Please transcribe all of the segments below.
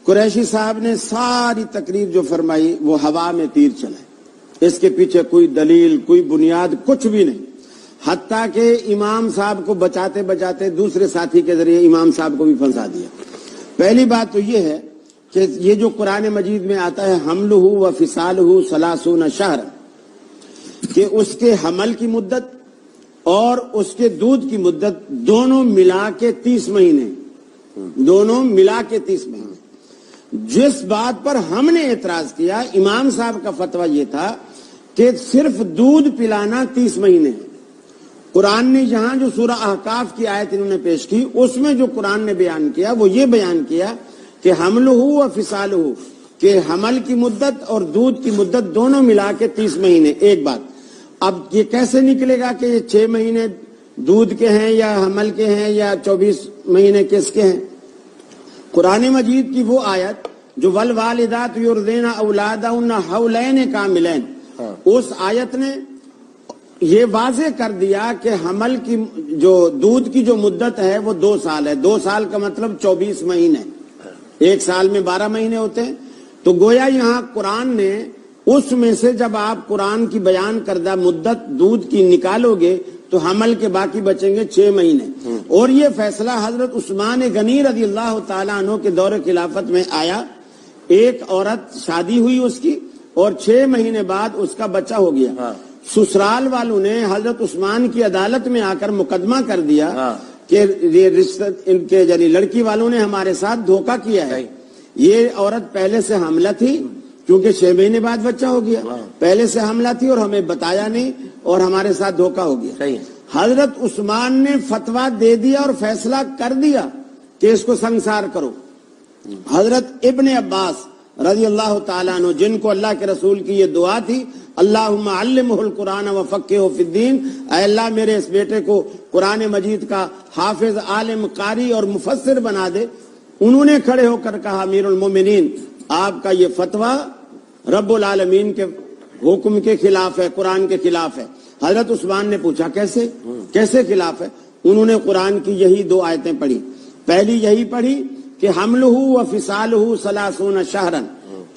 قریشی صاحب نے ساری تقریر جو فرمائی وہ ہوا میں تیر چلائے، اس کے پیچھے کوئی دلیل، کوئی بنیاد، کچھ بھی نہیں، حتیٰ کہ امام صاحب کو بچاتے بچاتے دوسرے ساتھی کے ذریعے امام صاحب کو بھی پھنسا دیا۔ پہلی بات تو یہ ہے کہ یہ جو قرآن مجید میں آتا ہے حملہ و فصالہ 30 شہر، کہ اس کے حمل کی مدت اور اس کے دودھ کی مدت دونوں ملا کے 30 مہینے، دونوں ملا کے 30 مہینے۔ جس بات پر ہم نے اعتراض کیا، امام صاحب کا فتویٰ یہ تھا کہ صرف دودھ پلانا 30 مہینے ہے۔ قرآن نے یہاں جو سورہ احقاف کی آیت انہوں نے پیش کی، اس میں جو قرآن نے بیان کیا وہ یہ بیان کیا کہ حملہ و فصالہ، کہ حمل کی مدت اور دودھ کی مدت دونوں ملا کے 30 مہینے۔ ایک بات، اب یہ کیسے نکلے گا کہ یہ 6 مہینے دودھ کے ہیں یا حمل کے ہیں یا 24 مہینے کس کے ہیں؟ قرآن مجید کی وہ آیت جو والوالدات یرضعن اولادہن حولین کاملین، اس آیت نے یہ واضح کر دیا کہ حمل کی جو دودھ کی جو مدت ہے وہ 2 سال ہے۔ 2 سال کا مطلب 24 مہینے، ایک سال میں 12 مہینے ہوتے ہیں۔ تو گویا یہاں قرآن نے اس میں سے جب آپ قرآن کی بیان کردہ مدت دودھ کی نکالو گے تو حمل کے باقی بچیں گے 6 مہینے۔ اور یہ فیصلہ حضرت عثمان غنی رضی اللہ تعالیٰ عنہ کے دور خلافت میں آیا۔ ایک عورت شادی ہوئی اس کی اور 6 مہینے بعد اس کا بچہ ہو گیا۔ سسرال والوں نے حضرت عثمان کی عدالت میں آ کر مقدمہ کر دیا کہ یہ رشتہ ان کے یعنی لڑکی والوں نے ہمارے ساتھ دھوکہ کیا ہے، یہ عورت پہلے سے حاملہ تھی کیونکہ 6 مہینے بعد بچہ ہو گیا، پہلے سے حاملہ تھی اور ہمیں بتایا نہیں اور ہمارے ساتھ دھوکہ ہو گیا۔ حضرت عثمان نے فتویٰ دے دیا اور فیصلہ کر دیا کہ اس کو سنسار کرو۔ حضرت ابن عباس رضی اللہ تعالیٰ عنہ، جن کو اللہ کے رسول کی یہ دعا تھی، اللہم علمہ القرآن وفقہہ فی الدین، اے اللہ میرے اس بیٹے کو قرآن مجید کا حافظ، عالم، قاری اور مفسر بنا دے، انہوں نے کھڑے ہو کر کہا امیر المومنین آپ کا یہ فتویٰ رب العالمین کے حکم کے خلاف ہے، قرآن کے خلاف ہے۔ حضرت عثمان نے پوچھا کیسے خلاف ہے؟ انہوں نے قرآن کی یہی 2 آیتیں پڑھی۔ پہلی یہی پڑھی کہ حملہ و فصالہ 30 شہرا،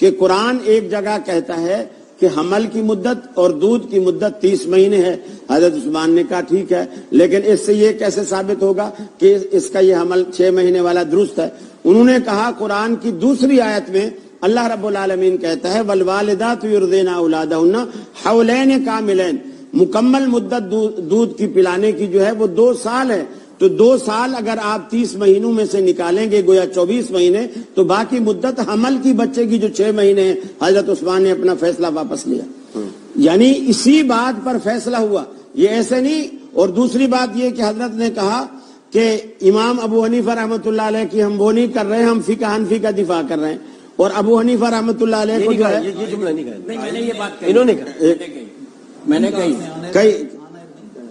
کہ قرآن ایک جگہ کہتا ہے کہ حمل کی مدت اور دودھ کی مدت 30 مہینے ہے۔ حضرت عثمان نے کہا ٹھیک ہے، لیکن اس سے یہ کیسے ثابت ہوگا کہ اس کا یہ حمل 6 مہینے والا درست ہے؟ انہوں نے کہا قرآن کی دوسری آیت میں اللہ رب العالمین کہتا ہے والوالدات یرضعن اولادہن حولین کاملین، مکمل مدت دودھ کی پلانے کی جو ہے وہ 2 سال ہے۔ تو 2 سال اگر آپ 30 مہینوں میں سے نکالیں گے گویا 24 مہینے، تو باقی مدت حمل کی بچے کی جو 6 مہینے ہیں۔ حضرت عثمان نے اپنا فیصلہ واپس لیا، یعنی اسی بات پر فیصلہ ہوا، یہ ایسے نہیں۔ اور دوسری بات یہ کہ حضرت نے کہا کہ امام ابو حنیفہ رحمۃ اللہ علیہ کی ہم وہ نہیں کر رہے، ہم فقہ حنفی کا دفاع کر رہے ہیں، اور ابو حنیفہ رحمۃ اللہ علیہ کو جو ہے یہ جملہ نہیں کہا، میں نے یہ بات کہی، انہوں نے کہا، میں نے کئی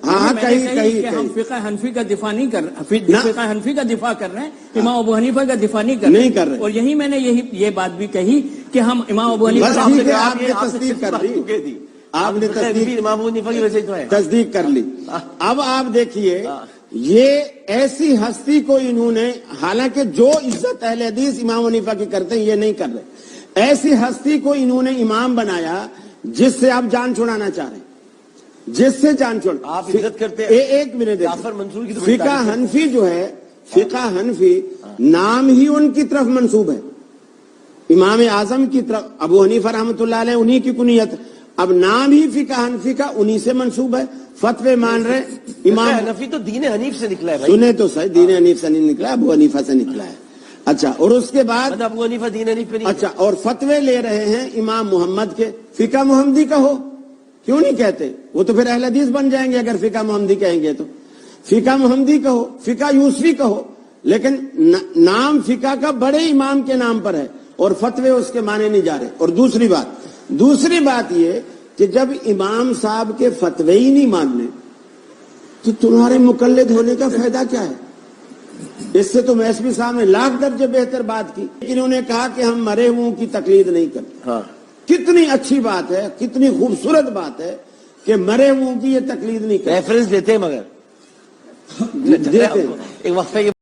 ہاں کہ ہم فقہ حنفی کا دفاع نہیں کر رہے، فقہ حنفی کا دفاع کر رہے ہیں، امام ابو حنیفہ کا دفاع نہیں کر رہے۔ اور یہی میں نے یہ بات بھی کہی کہ ہم امام ابو حنیفہ آپ نے تصدیق کر لی، آپ نے امام ابو حنیفہ کی وجہ سے تصدیق کر لی۔ اب آپ دیکھیے یہ ایسی ہستی کو انہوں نے، حالانکہ جو عزت اہل حدیث امام حنیفہ کی کرتے ہیں یہ نہیں کر رہے، ایسی ہستی کو انہوں نے امام بنایا جس سے آپ جان چھڑانا چاہ رہے ہیں، جس سے جان چھوڑ آپ عزت کرتے ہیں۔ ایک منٹ، جعفر منصور کی فقہ حنفی جو ہے، فقہ حنفی نام ہی ان کی طرف منسوب ہے، امام اعظم کی طرف، ابو حنیفہ رحمۃ اللہ علیہ انہی کی کنیت، اب نام ہی فقہ حنفی کا انہی سے منسوب ہے، فتوے مان رہے امام حنفی تو دین حنیف سے نکلا ہے بھائی، سنے تو صحیح، دین حنیف سے نہیں نکلا، ابو حنیفہ سے نکلا ہے۔ اچھا، اور اس کے بعد ابو حنیفہ دین حنیف پہ نہیں، اچھا، اور فتوے لے رہے ہیں امام محمد کے، فقہ محمدی کا ہو کیوں نہیں کہتے؟ وہ تو پھر اہل حدیث بن جائیں گے اگر فقہ محمدی کہیں گے تو۔ فقہ محمدی کہو، فقہ یوسفی کہو، لیکن نام فقہ کا بڑے امام کے نام پر ہے اور فتوے اس کے مانے نہیں جا رہے۔ اور دوسری بات یہ کہ جب امام صاحب کے فتوے ہی نہیں ماننے تو تمہارے مقلد ہونے کا فائدہ کیا ہے؟ اس سے تو میسوی صاحب نے لاکھ درجے بہتر بات کی، لیکن انہوں نے کہا کہ ہم مرے ہوں کی تقلید نہیں کرتے۔ کتنی اچھی بات ہے، کتنی خوبصورت بات ہے کہ مرے ہوں کی یہ تقلید نہیں کرتے، ریفرنس دیتے ہیں مگر دیتے ایک وقفے کے